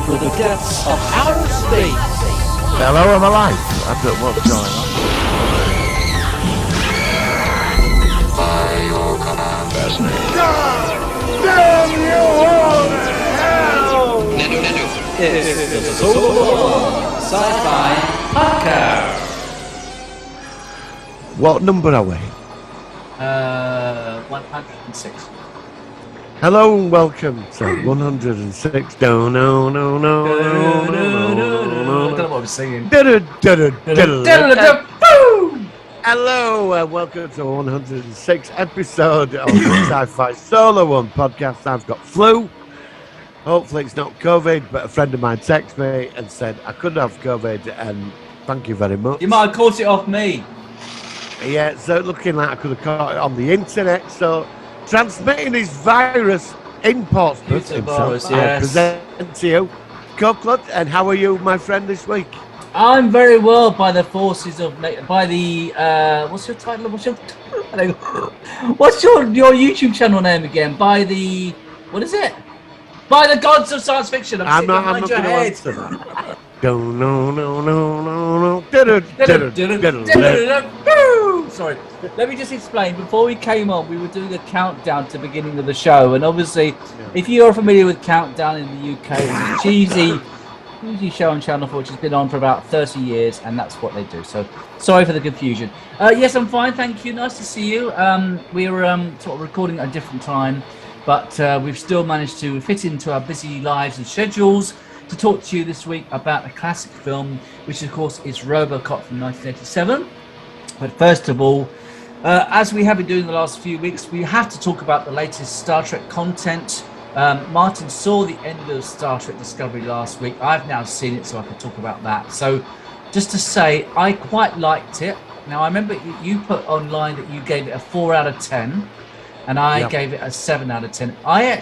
for the depths of outer space. Hello, I'm alive. I don't know what's going on. By your command. Fascinating. Damn you all to hell! It's the Solo Sci-Fi Podcast. What number are we? 106. Hello and welcome to 106. No. I don't know what I'm singing. Hello and welcome to 106 episode of the Sci-Fi Solo One podcast. I've got flu. Hopefully it's not COVID, but a friend of mine texted me and said I could have COVID, and thank you very much. You might have caught it off me. Yeah, so looking like I could have caught it on the internet. So transmitting his virus in Portsmouth himself, virus, I yes. present to you, Copeland. And how are you, my friend, this week? I'm very well by the forces of by the what's your title? What's your YouTube channel name again? By the what is it? By the gods of science fiction. I'm not behind going your to head. answer that. No. Sorry, let me just explain. Before we came on, we were doing a countdown to the beginning of the show, and obviously, if you're familiar with Countdown in the UK, it's a cheesy show on Channel 4, which has been on for about 30 years, and that's what they do. So, sorry for the confusion. Yes, I'm fine, thank you. Nice to see you. We were sort of recording at a different time, but we've still managed to fit into our busy lives and schedules to talk to you this week about a classic film, which of course is Robocop from 1987. But first of all, as we have been doing the last few weeks, we have to talk about the latest Star Trek content. Martin saw the end of Star Trek Discovery last week. I've now seen it, so I can talk about that. So just to say, I quite liked it. Now, I remember you put online that you gave it a 4 out of 10, and I gave it a 7 out of 10. I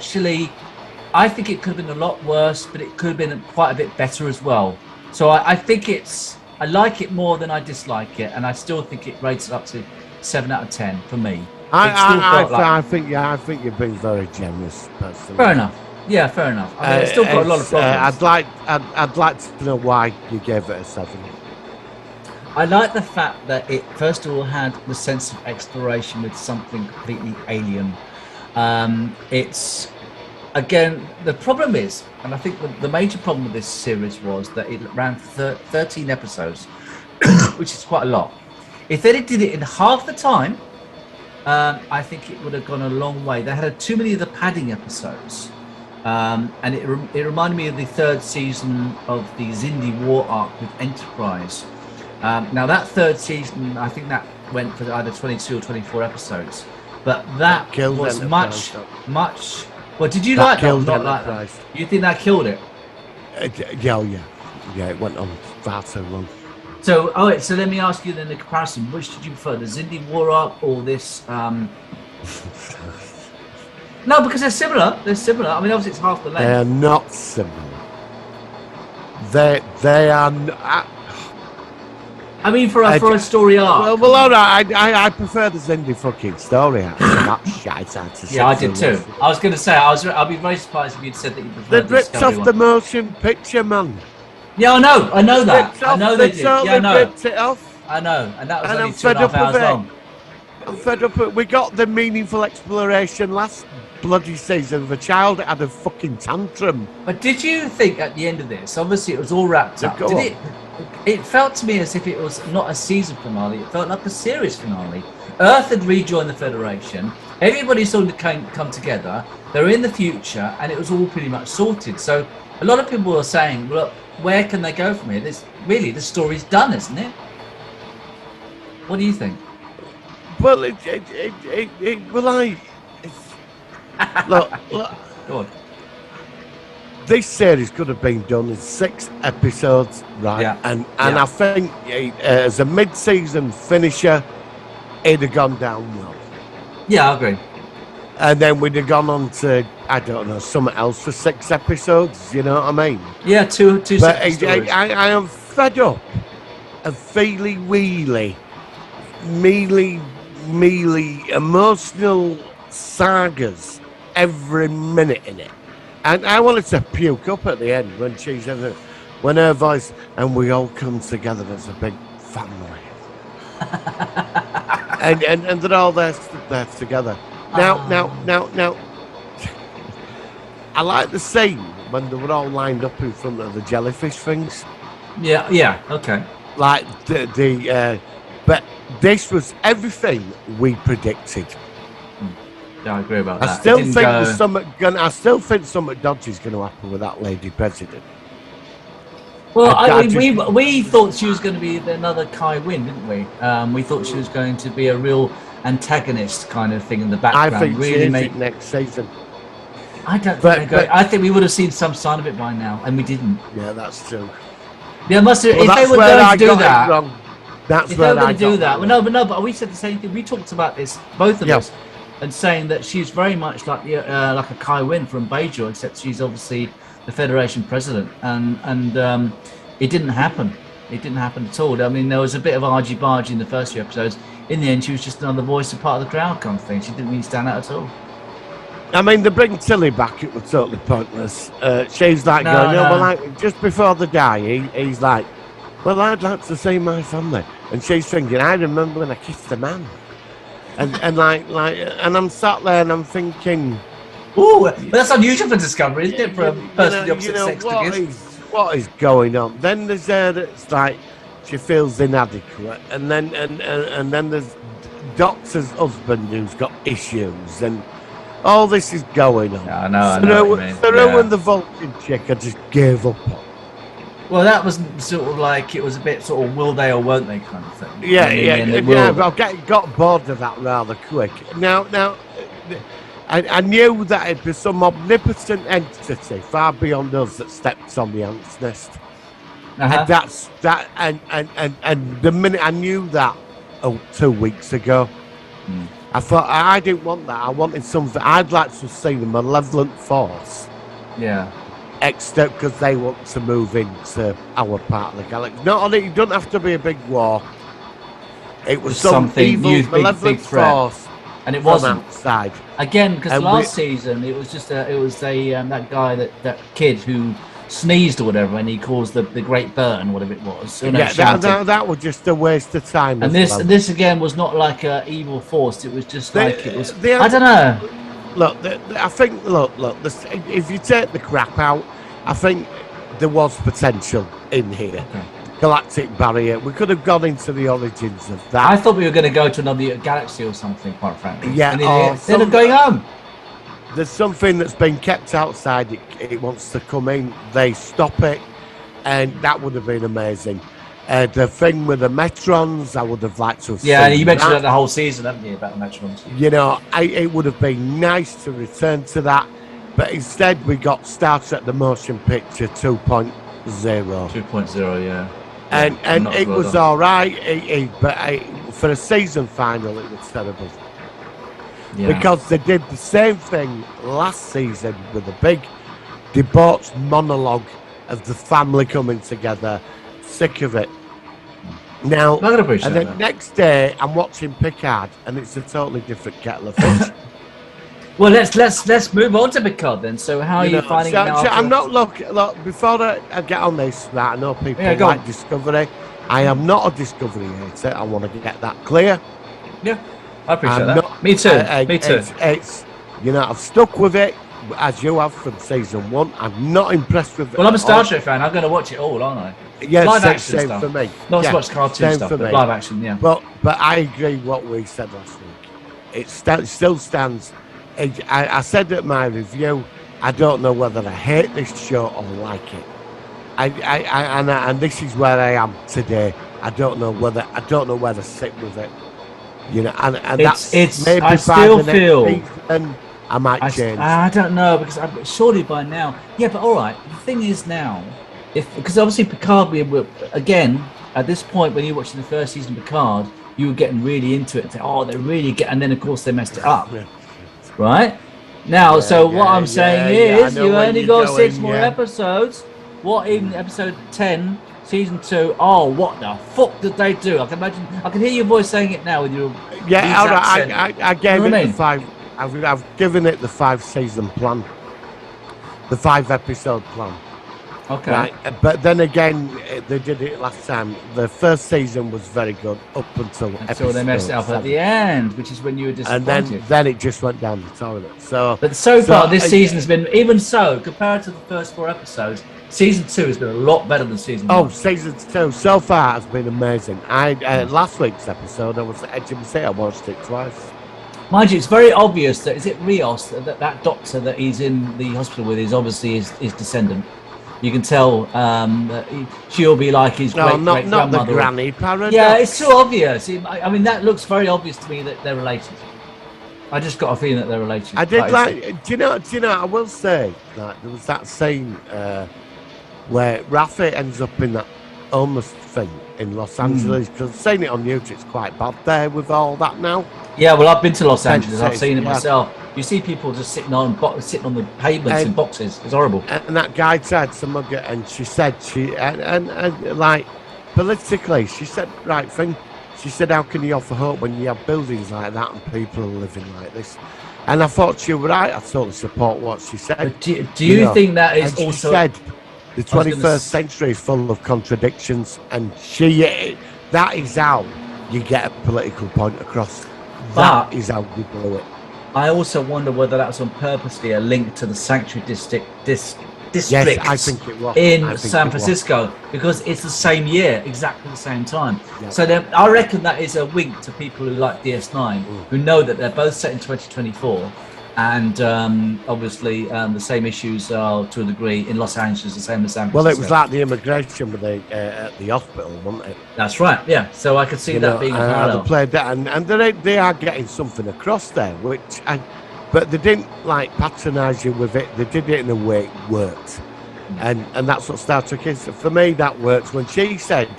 think it could have been a lot worse, but it could have been quite a bit better as well. So I think I like it more than I dislike it, and I still think it rates it up to 7 out of 10 for me. I think you're being very generous, personally. Fair enough. Yeah, fair enough. I mean, it's still got a lot of problems. I'd like to know why you gave it a 7. I like the fact that it, first of all, had the sense of exploration with something completely alien. It's, again, the problem is, and I think the major problem with this series was that it ran 13 episodes, which is quite a lot. If they did it in half the time, I think it would have gone a long way. They had too many of the padding episodes, and it reminded me of the third season of the Xindi War arc with Enterprise. Now that third season, I think that went for either 22 or 24 episodes, but that was much. Well, did you like that? Not like that. You think that killed it? Yeah. It went on far too long. So, so let me ask you then the comparison. Which did you prefer, the Xindi War arc or this? No, because they're similar. I mean, obviously it's half the length. They are not similar. They are. I mean, for a story arc. Well, all right. I prefer the Xindi fucking story arc. That shite. Yeah, I did too. I was going to say, I'll be very surprised if you'd said that you preferred they ripped off the motion picture, man. Yeah, I know that. I know they did. Yeah, I know. Ripped it off. I know, and that was and only I'm 2.5 hours long. I'm fed up. We got the meaningful exploration last bloody season of a child that had a fucking tantrum. But did you think at the end of this, obviously it was all wrapped up, it felt to me as if it was not a season finale, it felt like a series finale. Earth had rejoined the Federation, everybody sort of come together, they're in the future, and it was all pretty much sorted. So a lot of people were saying, look, where can they go from here? The story's done, isn't it? What do you think? Well, look. Go on. This series could have been done in 6 episodes, right? Yeah. And I think as a mid-season finisher, it'd have gone down well. Yeah, I agree. And then we'd have gone on to, I don't know, something else for 6 episodes, you know what I mean? Yeah, two but separate stories. I am fed up of feely-wheely, mealy, emotional sagas every minute in it. And I wanted to puke up at the end when she's in when her voice, and we all come together as a big family. and they're all there together. Now, I like the scene when they were all lined up in front of the jellyfish things. Yeah, okay. Like but this was everything we predicted. Yeah, I agree about that. I still think there's I still think something dodgy is going to happen with that lady president. Well, we thought she was going to be another Kai Wynn, didn't we? We thought she was going to be a real antagonist kind of thing in the background. I think really it next season. I don't think I think we would have seen some sign of it by now, and we didn't. Yeah, that's true. Yeah, must have. If they were going to do that, that's if where they were going to do that. Well, but we said the same thing. We talked about this, both of us, and saying that she's very much like like a Kai Wynn from Beijing, except she's obviously the Federation president, and it didn't happen. It didn't happen at all. I mean, there was a bit of argy-bargy in the first few episodes. In the end, she was just another voice and part of the crowd kind of thing. She didn't really stand out at all. I mean, they bring Tilly back. It was totally pointless. She's like going, well, like just before they die, he's like, well, I'd like to see my family, and she's thinking, I remember when I kissed a man, and and I'm sat there and I'm thinking, ooh, but that's unusual for Discovery, isn't it, for a person of the opposite sex to kiss? What is going on? Then there's her that's like she feels inadequate, and then there's Doctor's husband who's got issues, and all this is going on. Yeah, I know. Saru and the Vulcan chick, I just gave up on. Well, that was sort of like it was a bit sort of will they or won't they kind of thing. I got bored of that rather quick. Now. I knew that it'd be some omnipotent entity far beyond us that stepped on the ant's nest. And that's that. And the minute I knew that 2 weeks ago, I thought I didn't want that. I wanted something. I'd like to see the malevolent force. Yeah. Except because they want to move into our part of the galaxy. Not only it doesn't have to be a big war. It was some evil, malevolent force. And it wasn't outside again because last season it was just that guy that kid who sneezed or whatever, and he caused the great burn, whatever it was. That was just a waste of time. And this again was not like an evil force. It was just like it was. I don't know. Look, I think if you take the crap out, I think there was potential in here. Okay. Galactic barrier. We could have gone into the origins of that. I thought we were going to go to another galaxy or something, quite frankly. Yeah, instead of going home. There's something that's been kept outside. It wants to come in. They stop it, and that would have been amazing. The thing with the Metrons, I would have liked to have seen. Yeah, you mentioned that the whole season, haven't you, about the Metrons? You know, it would have been nice to return to that, but instead we got Star Trek The Motion Picture 2.0. 2.0, yeah. And it was all right, but for a season final, it was terrible. Yeah. Because they did the same thing last season with a big debauched monologue of the family coming together. Sick of it. Now, and then next day, I'm watching Picard, and it's a totally different kettle of fish. Well, let's move on to Picard then. So how are you finding it now? I'm not look before I get on this. Right, I know people like Discovery. I am not a Discovery hater. I want to get that clear. Yeah, I appreciate that. Me too. Me too. It's I've stuck with it as you have from season 1. I'm not impressed with it. Well, I'm a Star Trek fan. I'm going to watch it all, aren't I? Yes, live action same stuff. For me. Not so much cartoon stuff, but live action. Yeah. But I agree with what we said last week. It still stands. I said at my review, I don't know whether I hate this show or like it. And this is where I am today. I don't know where to sit with it. And that's maybe I still feel season, I might change. I don't know because surely by now. Yeah, but all right. The thing is now, because obviously Picard, again at this point when you're watching the first season of Picard, you were getting really into it and say, oh, they really get, and then of course they messed it up. Yeah. Right now, what I'm saying is, you only got 6 more episodes. What even episode 10, season 2? Oh, what the fuck did they do? I can imagine. I can hear your voice saying it now with your all right. I gave it the 5. I've given it the 5-season plan. the 5-episode plan. Okay. Right, but then again, they did it last time. The first season was very good up until And episode so they messed it up 7. at the end, which is when you were And disappointed. then it just went down the toilet. But so far, this season has been, even so, compared to the first 4 episodes, season 2 has been a lot better than season 1. Oh, season 2 so far has been amazing. Last week's episode, I was at Edge of the Sea. I watched it twice. Mind you, it's very obvious that, is it Rios, that doctor that he's in the hospital with is obviously his descendant. You can tell that she'll be like his No, not grandmother. the granny paradox. Yeah, it's too obvious. I mean, that looks very obvious to me that they're related. I just got a feeling that they're related. I did like. Do you know? I will say that there was that scene where Rafi ends up in that homeless thing in Los Angeles. Because I've seen it on YouTube. It's quite bad there with all that now. Yeah, well, I've been to Los Angeles. I've seen it Yeah. myself. You see people just sitting on the pavements in boxes. It's horrible. And that guy tried to mug it, and she said and like politically, she said right thing. She said, "How can you offer hope when you have buildings like that and people are living like this?" And I thought she was right. I totally support what she said. But do you think that is and she also? said the 21st century is full of contradictions, and that is how you get a political point across. That is how you do it. I also wonder whether that was on purposely a link to the sanctuary district Yes, I think it was. in San Francisco, because it's the same year, exactly the same time. Yeah. So I reckon that is a wink to people who like DS9, who know that they're both set in 2024, and obviously the same issues are to a degree in Los Angeles, the same as San Francisco. Well, it was like the immigration with at the hospital, wasn't it? That's right. Yeah. So I could see that being a parallel. They played that, and they are getting something across there, but they didn't like patronise you with it. They did it in a way it worked, and that's what Star Trek is. For me, that works. When she said,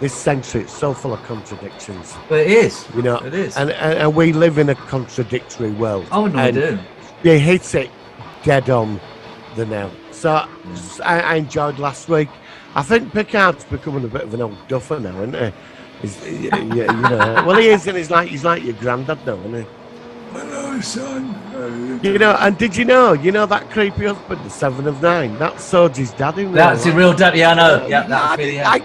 "This century is so full of contradictions," but it is. It is, and we live in a contradictory world. Oh no, we do. They hit it dead on the nail. So I enjoyed last week. I think Picard's becoming a bit of an old duffer now, isn't he? Well, he is, and he's like your granddad now, isn't he? Hello, son. And did you know that creepy husband, the 7 of 9, that's Soji's dad in real That's your life. real dad. Yeah, I know. Yeah, that's really. I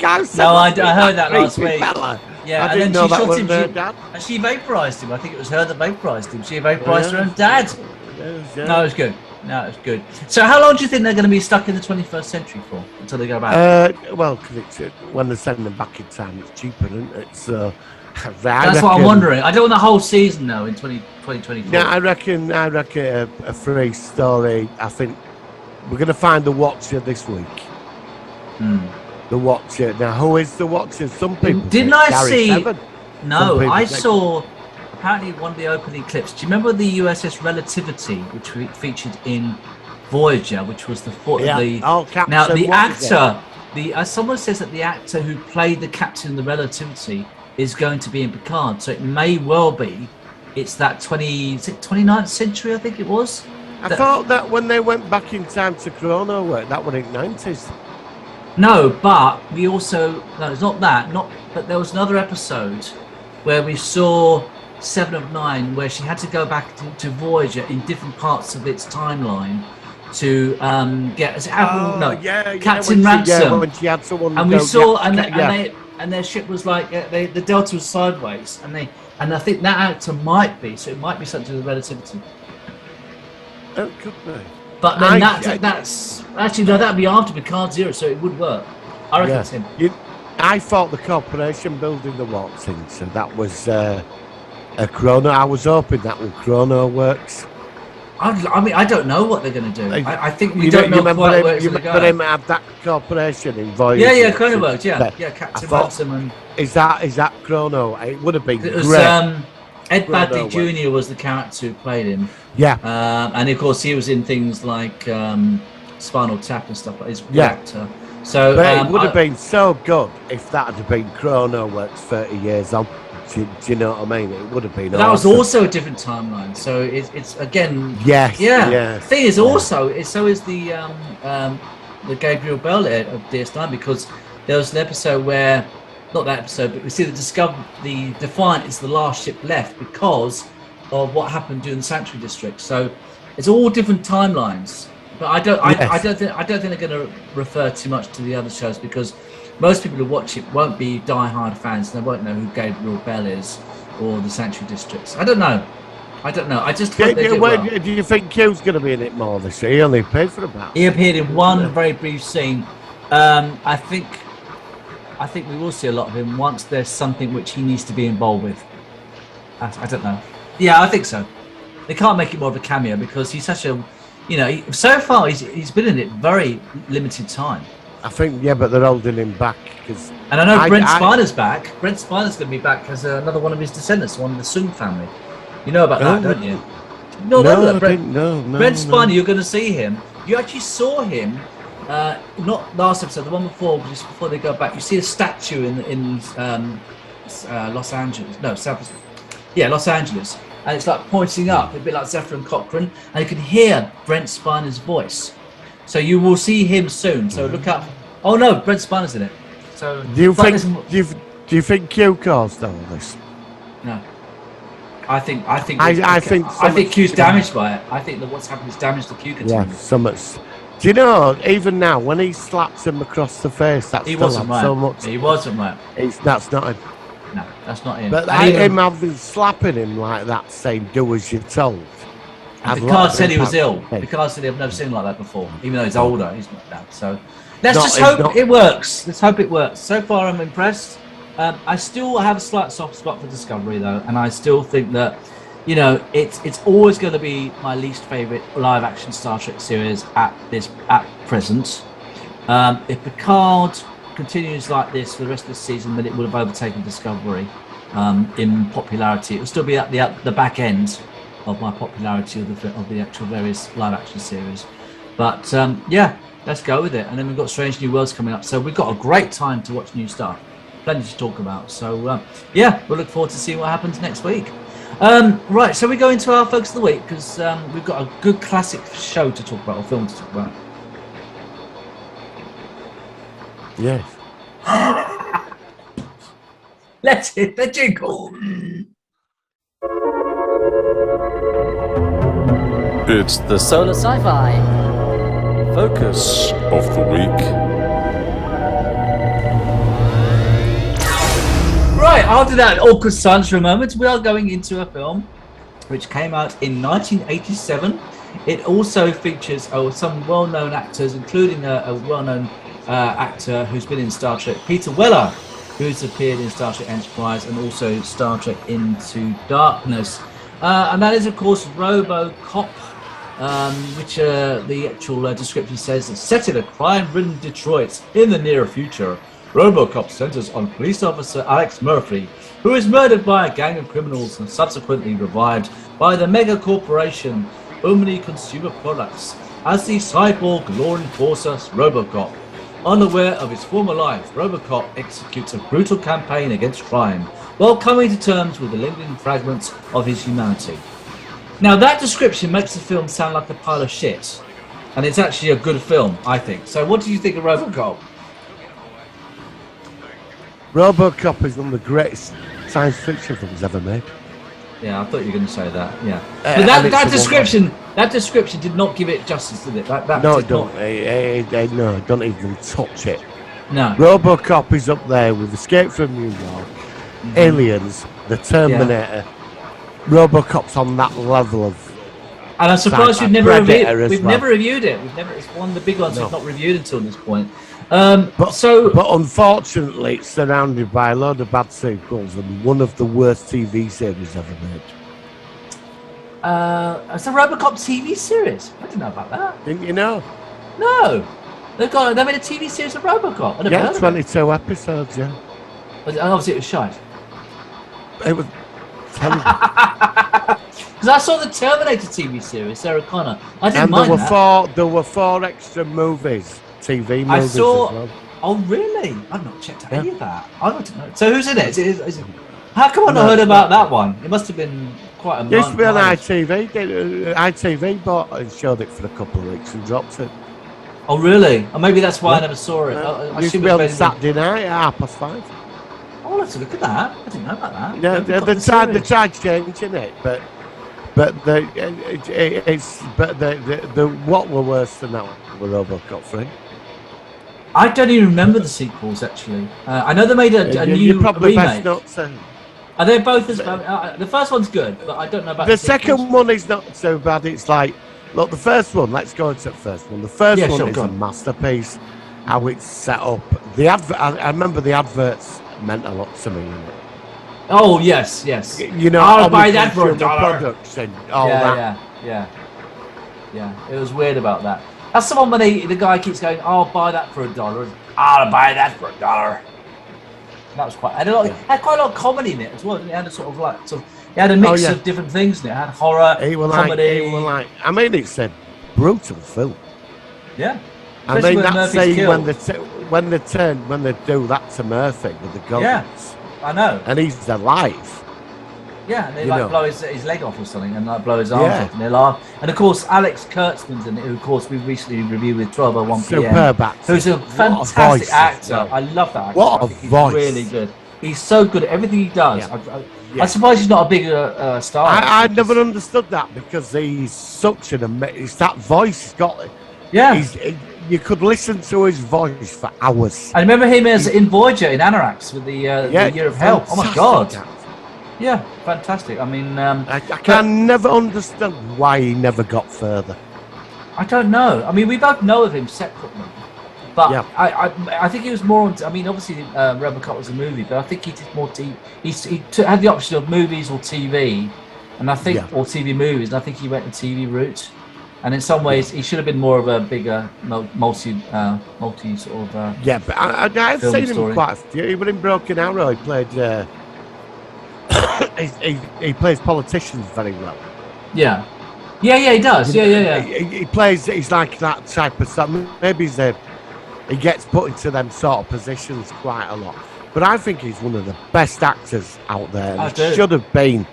heard that last week. Fella. Yeah, I and didn't then know she that shot was him. her dad. And she vaporized him. I think it was her that vaporized him. She vaporized her own dad. Yes, yeah. No, it's good. No, it's good. So, how long do you think they're going to be stuck in the 21st century for until they go back? Well, because when they send them back in time, it's cheaper, isn't it? So that's what I'm wondering. I don't want the whole season though in 2024. Yeah, I reckon a free story. I think we're going to find the Watcher this week. The Watcher. Now, who is the Watcher? Some people. Didn't I Gary see? Seven. No, I saw. Apparently, one of the opening clips. Do you remember the USS Relativity, which featured in Voyager, which was the Captain. Now the actor, someone says that the actor who played the captain in the Relativity is going to be in Picard, so it may well be. It's that 29th century, I think it was. I thought that when they went back in time to Chrono work, that was in 90s. No, but we also it's not that. But there was another episode where we saw 7 of 9, where she had to go back to Voyager in different parts of its timeline to get Captain Ransom. When she had someone, and we saw, and their ship was like the Delta was sideways, and I think that actor might be something to do with relativity. It could be. But then that's actually that'd be after Picard Zero, so it would work. I reckon it's him. I thought the corporation building the Watson, so that was a Chrono. I was hoping that was Chrono works. I mean, I don't know what they're going to do. I think we don't know quite where it's going to go. You remember him had that corporation in Voyager? Yeah, Chrono works. Yeah, Captain Ransom and. Is that Chrono? It would have been. It was great. Ed Badley Jr. was the character who played him. Yeah. And of course he was in things like Spinal Tap and stuff like that. He's a good actor. So, but it would have been so good if that had been Chrono works 30 years on. Do you know what I mean? It would have been. But that was also a different timeline. So it's again. Yes. Yeah. The thing is also so is the Gabriel Bell of DS9, because there was an episode where. Not that episode, but we see the Defiant is the last ship left because of what happened during the Sanctuary District. So it's all different timelines. But I don't Yes. think they're going to refer too much to the other shows because most people who watch it won't be die-hard fans. They won't know who Gabriel Bell is or the Sanctuary Districts. I don't know. I just hope they do well. Do you think Q's going to be in it more this year? He only paid for about. He appeared in one very brief scene. I think we will see a lot of him once there's something which he needs to be involved with. I don't know. Yeah, I think so. They can't make it more of a cameo because he's such a, so far he's been in it very limited time. I think, but they're holding him back because. And I know Brent Spiner's back. Brent Spiner's going to be back as another one of his descendants, one of the Sung family. You know about that, don't you? No, Brent Spiner, no. you're going to see him. You actually saw him, not last episode, the one before, just before they go back. You see a statue in Los Angeles. No, Los Angeles. And it's like pointing up, a bit like Zephyr and Cochrane, and you can hear Brent Spiner's voice. So you will see him soon. So look out. Oh no, Brent Spiner's in it. So do you think Q caused all this? No. I think Q's damaged by it. I think that what's happened is damaged the Q continuum. Yeah, so much. Do you know, even now, when he slaps him across the face, that's he wasn't right. So much. He wasn't right. That's not him. No, that's not him. But him having slapping him like that, saying "do as you're told." Picard said he was ill. Picard said I've never seen him like that before. Even though he's older, he's not that. So let's just hope it works. Let's hope it works. So far, I'm impressed. I still have a slight soft spot for Discovery though, and I still think that it's always going to be my least favorite live action Star Trek series at present. If Picard continues like this for the rest of the season, then it would have overtaken Discovery in popularity. It will still be at the back end of my popularity of the actual various live action series. But let's go with it. And then we've got Strange New Worlds coming up, so we've got a great time to watch new stuff. Plenty to talk about. So we'll look forward to seeing what happens next week. Right, so we go into our focus of the week because we've got a good classic show to talk about, or film to talk about. Yes. Let's hit the jingle. It's the Solar Sci-Fi focus of the week. Right, after that awkward silence for a moment, we are going into a film which came out in 1987. It also features some well-known actors, including a well-known actor who's been in Star Trek, Peter Weller, who's appeared in Star Trek Enterprise and also Star Trek Into Darkness. And that is, of course, Robocop, which the actual description says is set in a crime-ridden Detroit in the near future. Robocop centers on police officer Alex Murphy, who is murdered by a gang of criminals and subsequently revived by the mega corporation Omni Consumer Products as the cyborg law enforcer Robocop. Unaware of his former life, Robocop executes a brutal campaign against crime while coming to terms with the lingering fragments of his humanity. Now that description makes the film sound like a pile of shit, and it's actually a good film, I think. So what do you think of Robocop? Robocop is one of the greatest science fiction films ever made. Yeah, I thought you were going to say that. Yeah, but that description did not give it justice, did it? No, don't even touch it. No. Robocop is up there with Escape from New York, Aliens, The Terminator. Robocop's on that level of. And I'm surprised we've never reviewed it. It's one of the big ones we've not reviewed until this point. But unfortunately, it's surrounded by a load of bad sequels and one of the worst TV series ever made. It's a Robocop TV series. I didn't know about that. Didn't you know? No, they made a TV series of Robocop. Yeah, 22 episodes. Yeah. Obviously, it was shite. It was terrible. Because I saw the Terminator TV series, Sarah Connor. I didn't mind that. There were 4 extra movies. TV movies I saw. As well. Oh really? I've not checked out any of that. I don't know. So who's in it? Is it? How come I not heard about that one? It must have been quite a. It used to be on ITV. ITV bought and showed it for a couple of weeks and dropped it. Oh really? Or maybe that's why I never saw it. It used to be on Saturday night at 5:30. Oh, let's look at that. I didn't know about that. Yeah, they tried changing it, but But the what were worse than that were Robocop 3. I don't even remember the sequels actually. I know they made a new You're probably best remake. not to. Are they both as bad? The first one's good, but I don't know about The sequels. second one is not so bad. It's like, look, the first one. Let's go into the first one. The first Yeah, one sure, is go a on. masterpiece. How it's set up. The advert. I remember the adverts meant a lot to me. You know? Oh yes. You know, I'll on buy the that for consumer $1. products and all that. Yeah. It was weird about that. That's the one when the guy keeps going, "I'll buy that for $1. I'll buy that for $1." That was quite. Had quite a lot of comedy in it as well. Didn't it? It had a sort of like it had a mix of different things in it. It had horror, comedy. I mean, it's a brutal film. Yeah. I Especially mean, when that Murphy's scene killed. when they do that to Murphy with the guns. Yeah, I know. And he's alive. Yeah, and they You like know. blow his leg off or something and like blow his arms off and they laugh. And of course, Alex Kurtzman's in it, who of course we recently reviewed with 12:01 PM. Superb actor. Who's a fantastic voice actor. as well. I love that actor. What I a think he's voice. really good. He's so good at everything he does. Yeah. I'm surprised he's not a bigger star. I never understood that because he's such an amazing. It's that voice he's got. Yeah. You could listen to his voice for hours. I remember him as in Voyager in Anorax with the Year of Hell. Oh my God. Fantastic actor. Yeah, fantastic. I mean, I can never understand why he never got further. I don't know. I mean, we both know of him separately, but Yeah. I think he was more on. I mean, obviously, Robocop was a movie, but I think he did more TV. He had the option of movies or TV, and I think or TV movies, and I think he went the TV route. And in some ways, he should have been more of a bigger multi sort of. Yeah, but I've film seen story. him quite a few. Even in Broken Arrow, he played. he plays politicians very well. Yeah, he does. Yeah. He plays. He's like that type of stuff. Maybe he gets put into them sort of positions quite a lot. But I think he's one of the best actors out there. I He do. should have been.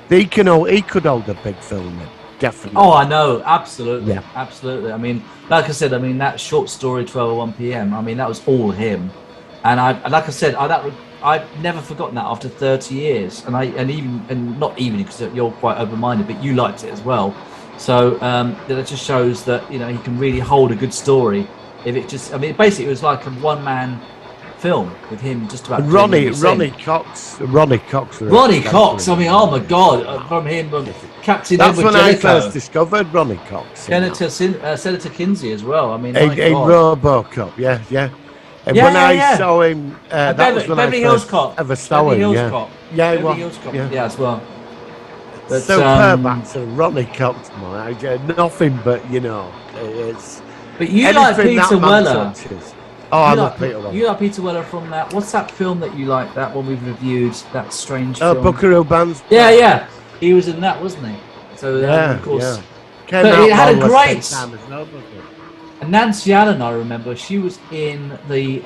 He could hold a big film. Definitely. Oh, I know, absolutely, Yeah. absolutely. I mean, like I said, that short story 12:01 PM. I mean, that was all him, and like I said, I've never forgotten that after 30 years, and not even because you're quite open-minded, but you liked it as well. So that just shows that he can really hold a good story. If it just, I mean, basically, it was like a one-man film with him just about. And Ronnie Cox. Ronnie Cox. I mean, oh my God, from him, Captain That's Edward when I Jellicoe. first discovered Ronnie Cox. Senator Kinsey as well. I mean, in my God. Robocop, yeah. And when I saw him, that was when Beverly I Hills first Cop. ever saw Beverly him. Hills Cop. Yeah, Beverly Hills Cop. Yeah, as well. But, superb actor, Ronnie Cox, man. Nothing but it's. But you like anything that Peter man Weller. touches. Oh, I love Peter Weller. You like Peter Weller from that. What's that film that you like? That one we've reviewed. That strange film. Buckaroo Bands. Yeah. He was in that, wasn't he? So of course. Came But out it had a more or less great. same time as Robocop. And Nancy Allen, I remember, she was in the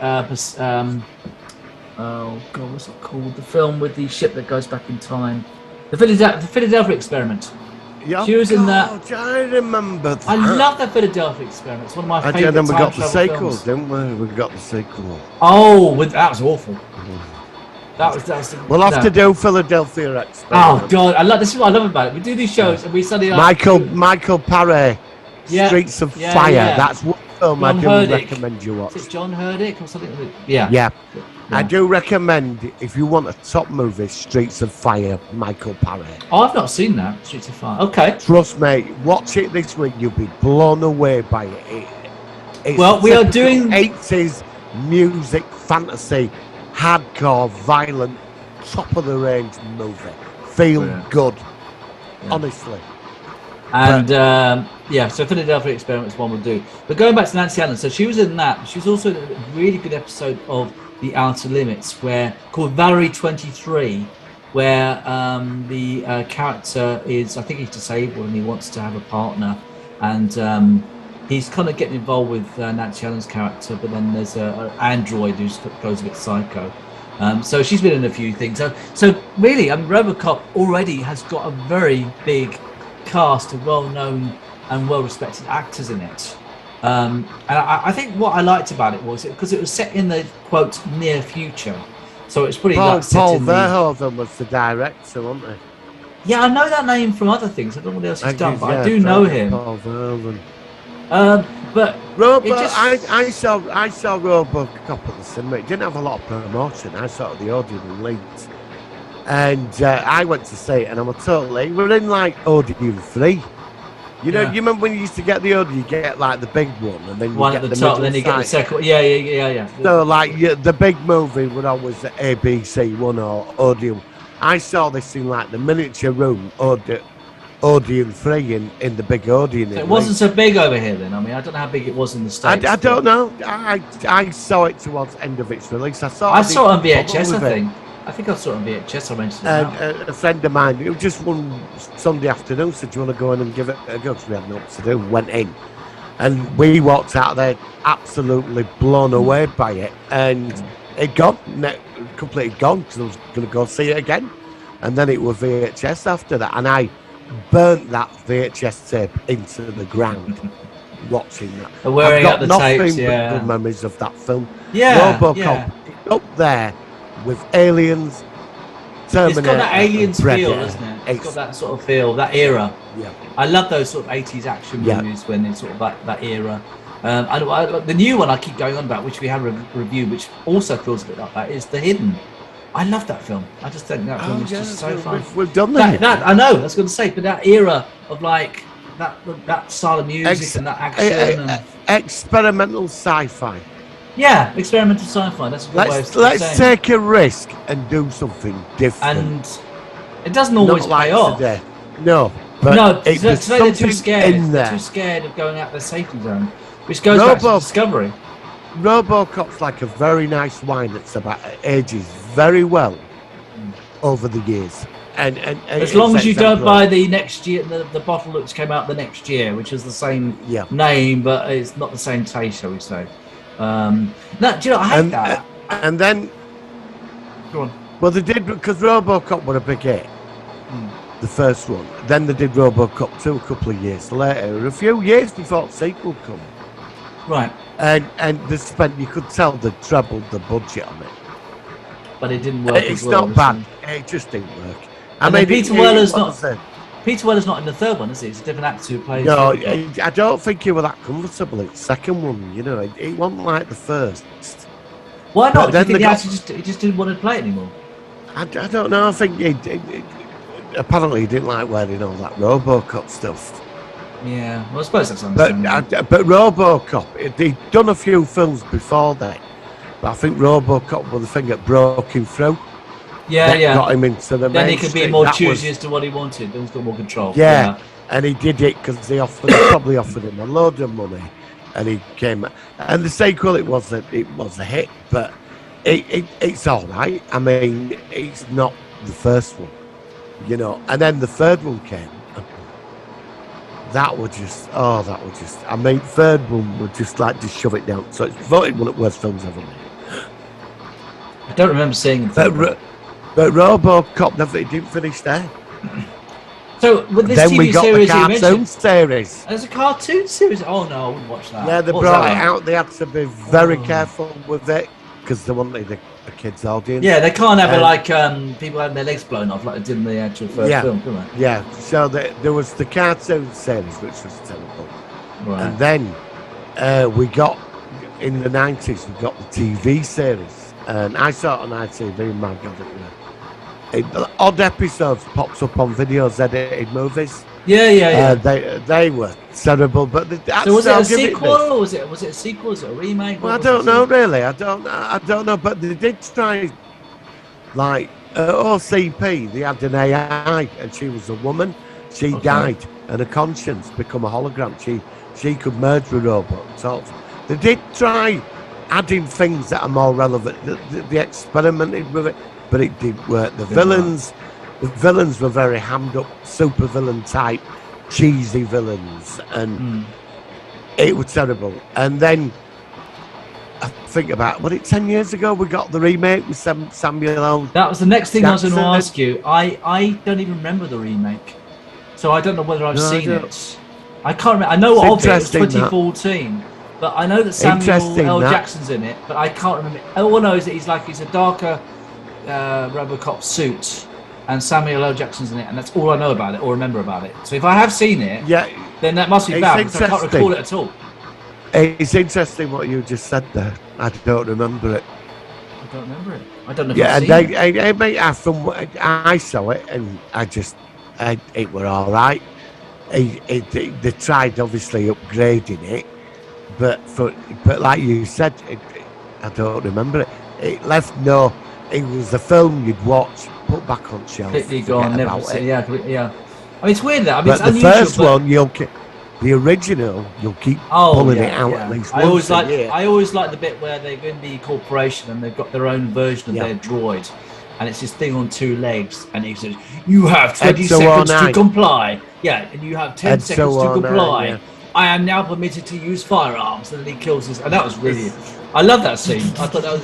oh God, what's it called? The film with the ship that goes back in time, the Philadelphia Experiment. Yeah, She was in that. I remember that. I love the Philadelphia Experiment. It's one of my And favorite. then we got the time travel sequels, films. didn't we? We got the sequel. Oh, that was awful. That was. We'll have to do Philadelphia Experiment. Oh God, I love this. Is what I love about it. We do these shows and we suddenly Michael Paré, Streets of Fire. Yeah. That's one film I John do Hurdick. recommend you watch. Is it John Hurdick or something? Yeah. Yeah. I do recommend, if you want a top movie, Streets of Fire, Michael Paré. Oh, I've not seen that. Streets of Fire. Okay. Trust me, watch it this week. You'll be blown away by it. It's Well, we are typical doing 80s music, fantasy, hardcore, violent, top of the range movie. Feel Brilliant. good, Yeah. honestly. And so Philadelphia Experiment is one we'll do. But going back to Nancy Allen, so she was in that. She was also in a really good episode of The Outer Limits, called Valerie 23, where the character is, I think he's disabled and he wants to have a partner, and he's kind of getting involved with Nancy Allen's character, but then there's an android who goes a bit psycho. So she's been in a few things. So really, Robocop already has got a very big cast of well-known and well-respected actors in it. And I think what I liked about it was because it was set in the quote near future, so it's pretty Paul like set in the. Verhoeven was the director, wasn't he? Yeah, I know that name from other things. I don't know what else he's done, but I Yeah, do know Frank him. Paul Verhoeven. But Robo, it just I saw Robocop at the cinema. It didn't have a lot of promotion. I saw the audio linked, and I went to see it, and I'm totally. We're in like audio 3. You know, Yeah. you remember when you used to get the audio, you get like the big one, and then you one get at the the top, middle then you get the side. second one. Yeah. So like the big movie would always ABC one or Odeon. I saw this in like the miniature room Odeon 3 in the big Odeon. So it wasn't so big over here then. I mean, I don't know how big it was in the States. I don't know. I saw it towards the end of its release. I saw it on VHS, with I it. think. I think I saw it on VHS. I mentioned it And now. a friend of mine, it was just one Sunday afternoon, said, "Do you want to go in and give it a go?" Because we had nothing to do. Went in, and we walked out there absolutely blown away by it. And it gone, completely gone, because I was going to go see it again. And then it was VHS after that, and I burnt that VHS tape into the ground watching that. Wearing I've out got the nothing tapes, but yeah. good memories of that film. Yeah, Robocop yeah. up there with Aliens, Terminator. It's got that Aliens Predator. feel, doesn't it? It's got that sort of feel, that era. Yeah. I love those sort of 80s action Yeah. movies when it's sort of that era. The new one I keep going on about, which we had a review, which also feels a bit like that, is The Hidden. I love that film. I just think that film is just so fun. We've done that. I know. I was going to say, but that era of like that style of music and that action and experimental sci-fi. yeah, experimental sci-fi. That's a good way of saying Let's take a risk and do something different. And it doesn't always Not like pay off. today. No, but No, there's today they're too something scared. in They're there. too scared of going out their safety zone, which goes back to Discovery. Robocop's like a very nice wine that's about ages very well over the years. And As long as you don't buy the next year, the bottle that came out the next year, which is the same name, but it's not the same taste, shall we say. No, do you know, I hate that. And then, go on. Well, they did, because Robocop were a big hit, the first one. Then they did Robocop 2 a couple of years later, a few years before the sequel come. Right. And they spent, you could tell they trebled the budget on it. But it didn't work. It's not bad. It just didn't work. I mean, Peter Weller's not in the third one, is he? It's a different actor who plays. No, I don't think he was that comfortable in the second one. You know, it wasn't like the first. Why not? Do you think he just didn't want to play it anymore? I don't know. I think apparently he didn't like wearing all that Robocop stuff. Yeah, well, I suppose that's understandable. But Robocop, he'd done a few films before that. But I think Robocop was the thing that broke him through. Yeah. Got him into the Then he could be more choosy as to what he wanted. Then he's got more control. Yeah. And he did it because they probably offered him a load of money, and he came. And the sequel, it was a hit, but it's all right. I mean, it's not the first one, you know. And then the third one came. That was just. I mean, third one would just like to shove it down. So it's voted one of the worst films ever made. I don't remember seeing it. But Robocop didn't finish there. So with this then TV we got series the cartoon series. There's a cartoon series. Oh no, I wouldn't watch that. Yeah, they brought it out. They had to be very careful with it because they wanted a kids' audience. Yeah, they can't have it like people having their legs blown off like they did in the actual first film, can they? Yeah. So there was the cartoon series, which was terrible. Right. And then we got in the 90s. We got the TV series. And I saw it on ITV, my God, odd episodes pops up on videos, edited movies. Yeah. They were terrible, but so was it a sequel, or was it a sequel? Was it a remake? Well, I don't know really. I don't know, but they did try, like OCP. They had an AI, and she was a woman. She died, and her conscience become a hologram. She could merge with robots. They did try adding things that are more relevant. They experimented with it, but it didn't work. The villains were very hammed up, super villain type, cheesy villains, and it was terrible. And then I think about 10 years ago we got the remake with Samuel L. That was the next thing Jackson. I was going to ask you. I don't even remember the remake, so I don't know whether I've seen it. I can't remember. I know of it. It was 2014. But I know that Samuel L. Jackson's in it, but I can't remember. All I know is that he's a darker Robocop suit, and Samuel L. Jackson's in it, and that's all I know about it or remember about it. So if I have seen it, then that must be bad because I can't recall it at all. It's interesting what you just said there. I don't remember it. I don't remember it. I don't know if I've seen it. I saw it and it were all right. They tried obviously upgrading it, but like you said, I don't remember it. It was a film you'd watch, put back on shelf. Completely gone, never seen. Yeah. I mean, it's weird that. I mean, but it's the unusual. First one, the original, you'll keep pulling it out at least once a year. I always like the bit where they're in the corporation and they've got their own version of their droid, and it's this thing on 2 legs, and he says, "You have 20 seconds to comply." Yeah, and you have 10 seconds to comply. Yeah. I am now permitted to use firearms, and then he kills us, and that was really. I love that scene. I thought that was.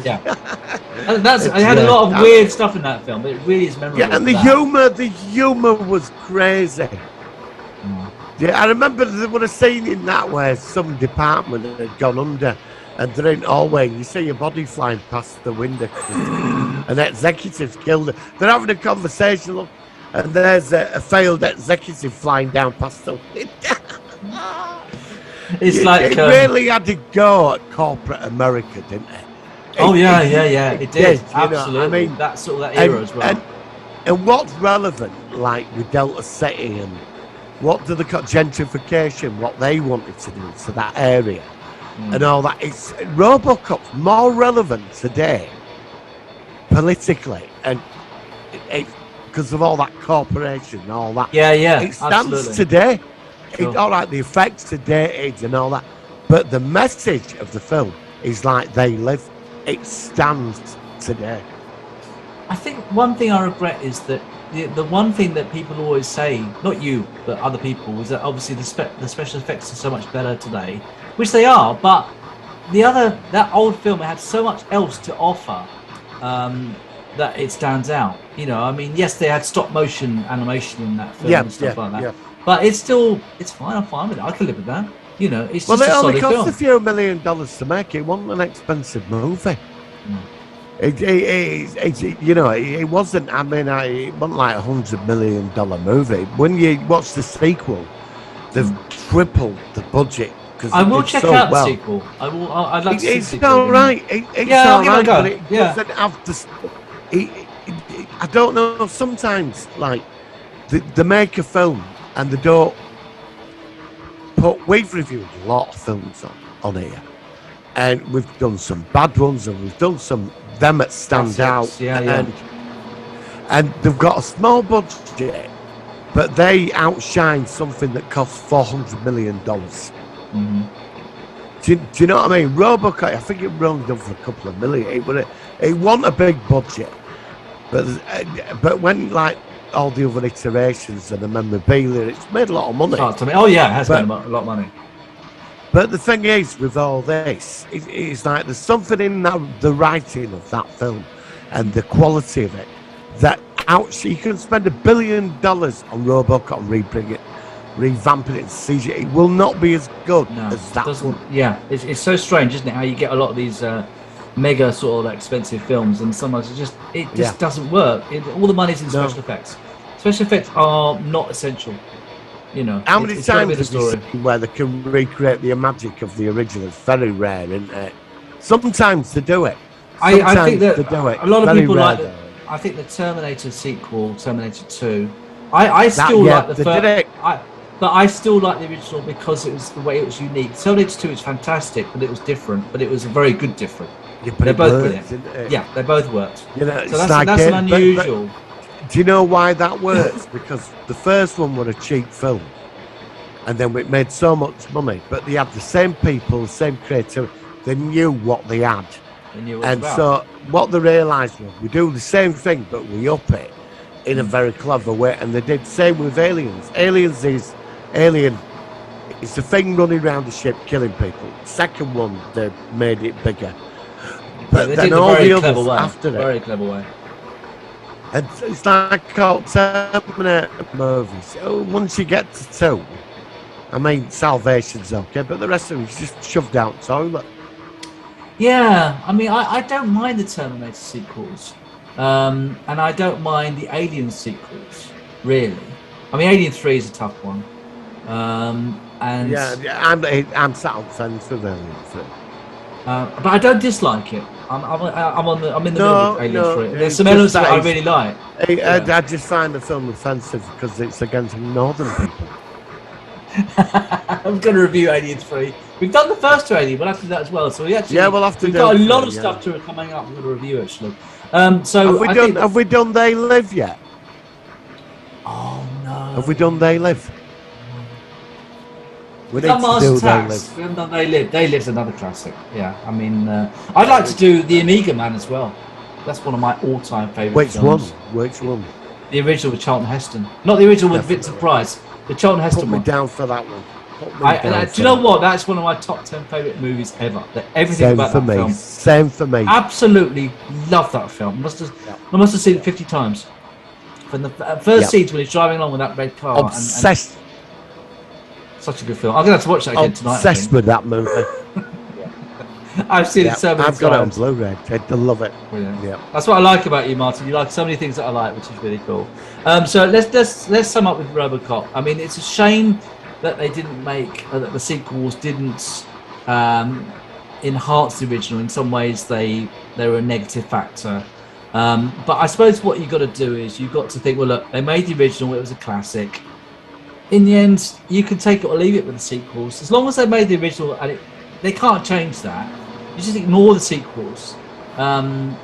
Yeah, I had a lot of weird stuff in that film, but it really is memorable. Yeah, and the humor was crazy. Yeah, I remember there was a scene in that where some department had gone under, and they're in hallway. You see a body flying past the window, and executives killed her. They're having a conversation, look, and there's a failed executive flying down past them. It really had to go at corporate America, didn't it? It did. Absolutely. I mean, that era as well. And what's relevant, like with Delta City and what do they call gentrification, what they wanted to do to that area and all that. It's Robocop's more relevant today politically and because of all that corporation and all that. It stands today. Sure. It's all right, the effects are dated and all that, but the message of the film is like they live. It stands today. I think one thing I regret is that the one thing that people always say, not you, but other people, is that obviously the special effects are so much better today, which they are, but that old film, it had so much else to offer that it stands out. You know, I mean, yes, they had stop motion animation in that film and stuff like that, but it's fine. I'm fine with it. I can live with that. You know, it's just it a only solid cost film. a few $1 million to make. It wasn't an expensive movie. It wasn't. I mean, it wasn't like $100 million movie. When you watch the sequel, they've tripled the budget. I will check out the sequel. I'd like to see the sequel. It's all right. It's all right, but it doesn't have the. I don't know. Sometimes, like, they make a film and they don't. We've reviewed a lot of films on here, and we've done some bad ones, and we've done some them that stand out. And they've got a small budget, but they outshine something that costs $400 million. Mm-hmm. Do you know what I mean? Robocop, I think it was only done for a couple of million. It wasn't a big budget, but when like all the other iterations and the memorabilia, it's made a lot of money. It has made a lot of money. But the thing is, with all this, it's like there's something in the writing of that film and the quality of it that you can spend $1 billion on Robocop and revamping it and CG. It will not be as good as that one. Yeah, it's so strange, isn't it? How you get a lot of these mega sort of expensive films, and sometimes it just doesn't work. All the money's in special effects. Special effects are not essential. You know, how many times have you seen where they can recreate the magic of the original? It's very rare, isn't it? Sometimes they do it. I think that a lot of people like. I think the Terminator sequel, Terminator 2. I still like the first. But I still like the original because it was the way it was unique. Terminator 2 is fantastic, but it was different. But it was a very good different. They're both brilliant. Yeah, they both worked. You know, so that's an unusual. Do you know why that works? Because the first one was a cheap film, and then it made so much money. But they had the same people, the same creativity. They knew what they had, and so what they realised was we do the same thing, but we up it in a very clever way. And they did the same with Aliens. Alien is the thing running around the ship killing people. Second one, they made it bigger. But then all the others after it. Very clever way. And it's like all Terminator movies. Once you get to 2, I mean, Salvation's okay, but the rest of it's just shoved out toilet. Yeah, I mean, I don't mind the Terminator sequels. and I don't mind the Alien sequels, really. I mean, Alien 3 is a tough one. And I'm sat on the fence with Alien 3. But I don't dislike it. I'm in the middle with Alien 3. There's some just elements that I that really like. I just find the film offensive because it's against northern people. I'm going to review Alien 3. We've done the first two Alien. We'll have to do that as well. So we'll have to. We've got a lot of stuff to coming up. We're going to review actually. So have we done They Live yet? Oh no. Have we done They Live? We need to do They Live. We haven't done They Live. They Live's another classic. Yeah. I mean, I'd like to do The Amiga Man as well. That's one of my all-time favourite films. Which one? The original with Charlton Heston. Not the original with Vincent Price. The Charlton Heston one. Put me down for that one. Do you know what? That's one of my top 10 favourite movies ever. Everything about that film. Same for me. Absolutely love that film. I must have seen it 50 times. From the first scenes when he's driving along with that red car. Obsessed. Such a good film. I'm going to have to watch that again tonight. Obsessed with that movie. I've seen it so many times. I've got it on Blu-ray. I love it. Brilliant. Yeah. That's what I like about you, Martin. You like so many things that I like, which is really cool. So let's sum up with Robocop. I mean, it's a shame that they didn't make that the sequels didn't enhance the original. In some ways, they were a negative factor. But I suppose what you've got to do is you've got to think, well, look, they made the original. It was a classic. In the end, you can take it or leave it with the sequels. As long as they made the original, and they can't change that. You just ignore the sequels and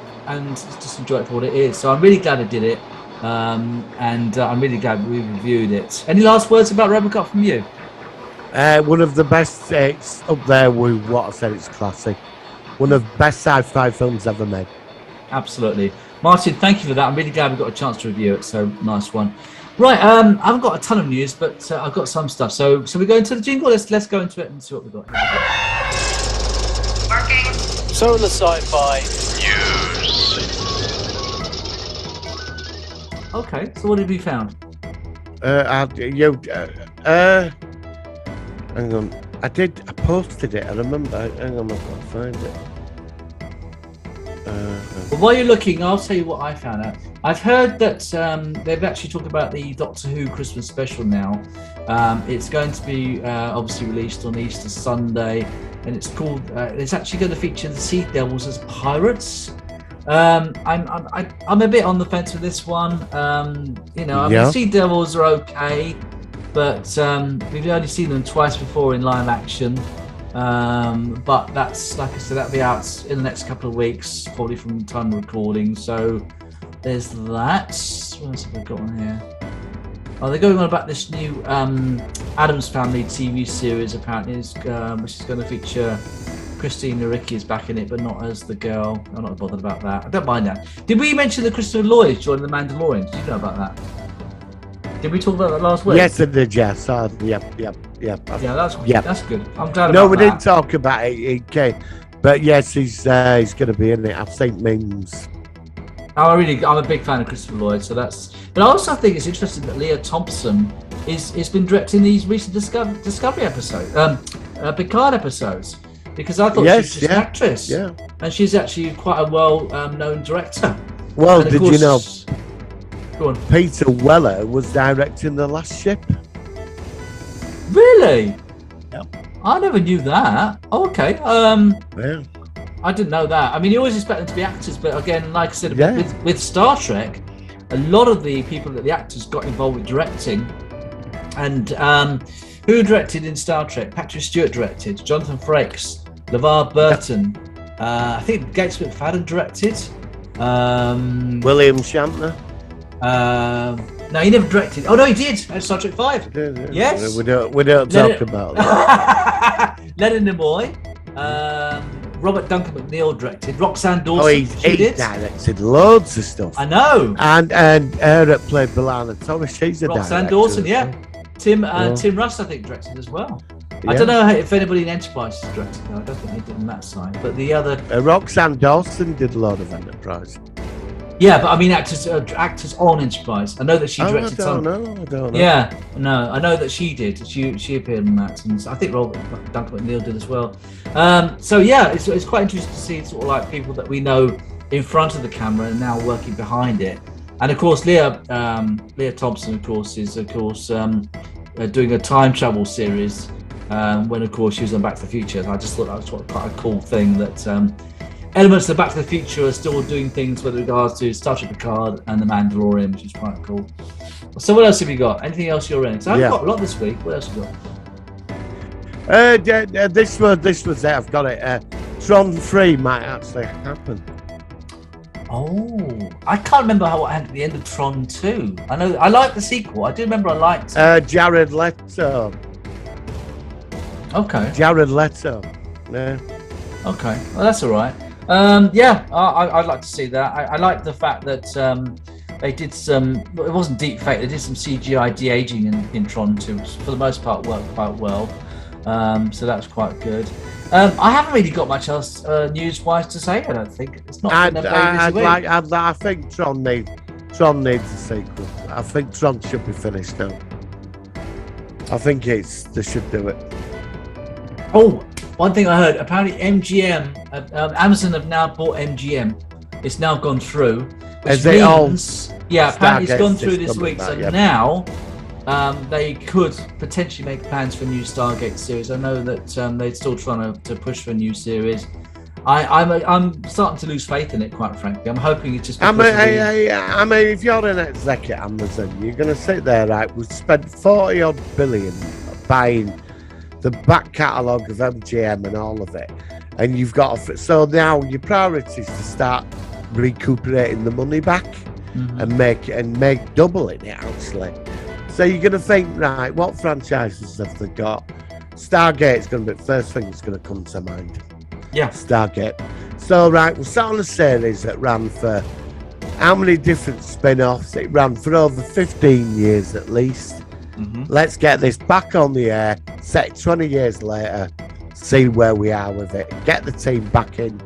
just enjoy it for what it is. So I'm really glad I did it, and I'm really glad we reviewed it. Any last words about Robocop from you? One of the best. It's up there with what I said. It's classic. One of the best sci-fi films ever made. Absolutely, Martin. Thank you for that. I'm really glad we got a chance to review it. So nice one. Right, I haven't got a ton of news, but I've got some stuff. So we go into the jingle. Let's go into it and see what we've got here. Working. So in the Sci-Fi news. Okay, so what have you found? Hang on. I posted it. I remember. Hang on, I've got to find it. Well, while you're looking, I'll tell you what I found out. I've heard that they've actually talked about the Doctor Who Christmas special now. It's going to be obviously released on Easter Sunday, and it's called. It's actually going to feature the Sea Devils as pirates. I'm a bit on the fence with this one. The Sea Devils are okay, but we've only seen them twice before in live action. But that's, like I said, that'll be out in the next couple of weeks, probably from the time of recording. So there's that. What else have we got on here? Oh, they're going on about this new Addams Family TV series, apparently, which is going to feature Christina Ricci is back in it, but not as the girl. I'm not bothered about that. I don't mind that. Did we mention that Christopher Lloyd joined The Mandalorian? Did you know about that? Did we talk about that last week? Yes, I did. Yes, yep. Yeah, that's good. I'm glad about that. No, we didn't talk about it, okay. But yes, he's going to be in it. I've seen memes. I'm a big fan of Christopher Lloyd, so that's. But I also think it's interesting that Leah Thompson is been directing these recent Discovery episodes, Picard episodes, because I thought she was just an actress, and she's actually quite a well-known director. Well, did you know? Go on. Peter Weller was directing The Last Ship. Really? Yep. I never knew that. Oh, okay. Yeah. I didn't know that. I mean, you always expect them to be actors, but again, like I said, with Star Trek, a lot of the people that the actors got involved with directing, and who directed in Star Trek? Patrick Stewart directed. Jonathan Frakes, LeVar Burton. I think Gates McFadden directed. William Shatner. No, he never directed. Oh no, he did. Star Trek 5. Yes. We don't talk about that. Leonard Nimoy. Robert Duncan McNeil directed. Roxanne Dawson. Oh, he directed loads of stuff. I know. And her that played B'Elanna Torres, she's a Roxanne director. Dawson, yeah. Tim Russ, I think, directed as well. Yeah. I don't know if anybody in Enterprise has directed. No, I don't think they did on that side. But the other Roxanne Dawson did a lot of Enterprise. Yeah, but I mean actors on Enterprise. I know that she directed some. I don't know. Yeah, no, I know that she did. She appeared in that, and I think Robert Duncan McNeil did as well. So yeah, it's quite interesting to see sort of like people that we know in front of the camera and now working behind it. And of course, Leah Thompson, of course, is doing a time travel series. When of course she was on Back to the Future. And I just thought that was quite a cool thing that elements of Back to the Future are still doing things with regards to Star Trek Picard and The Mandalorian, which is quite cool. So what else have you got? Anything else you're in? So I've got a lot this week. What else have you got? This was it. I've got it. Tron 3 might actually happen. Oh, I can't remember what happened at the end of Tron 2. I know I liked the sequel. I do remember I liked Jared Leto. Okay. Jared Leto. Yeah. Okay. Well, that's all right. I'd like to see that. I like the fact that they did some. It wasn't deep fake. They did some CGI de-aging in Tron 2, which for the most part worked quite well. So that's quite good. I haven't really got much else news-wise to say. I don't think it's not. I think Tron needs a sequel. I think Tron should be finished now. I think they should do it. Oh, one thing I heard. Apparently, MGM, Amazon have now bought MGM. It's now gone through. Yeah, apparently it's gone through this week. Now they could potentially make plans for a new Stargate series. I know that they're still trying to push for a new series. I'm starting to lose faith in it, quite frankly. I'm hoping it's just. If you're an exec at Amazon, you're going to sit there, right? We've spent 40 odd billion buying the back catalogue of MGM and all of it, and you've got so now your priority is to start recuperating the money back and make double in it actually. So you're going to think, right, what franchises have they got? Stargate's going to be the first thing that's going to come to mind. Yeah, Stargate. So right, we're sat on a series that ran for how many different spin-offs? It ran for over 15 years at least. Let's get this back on the air, set 20 years later, see where we are with it, get the team back in,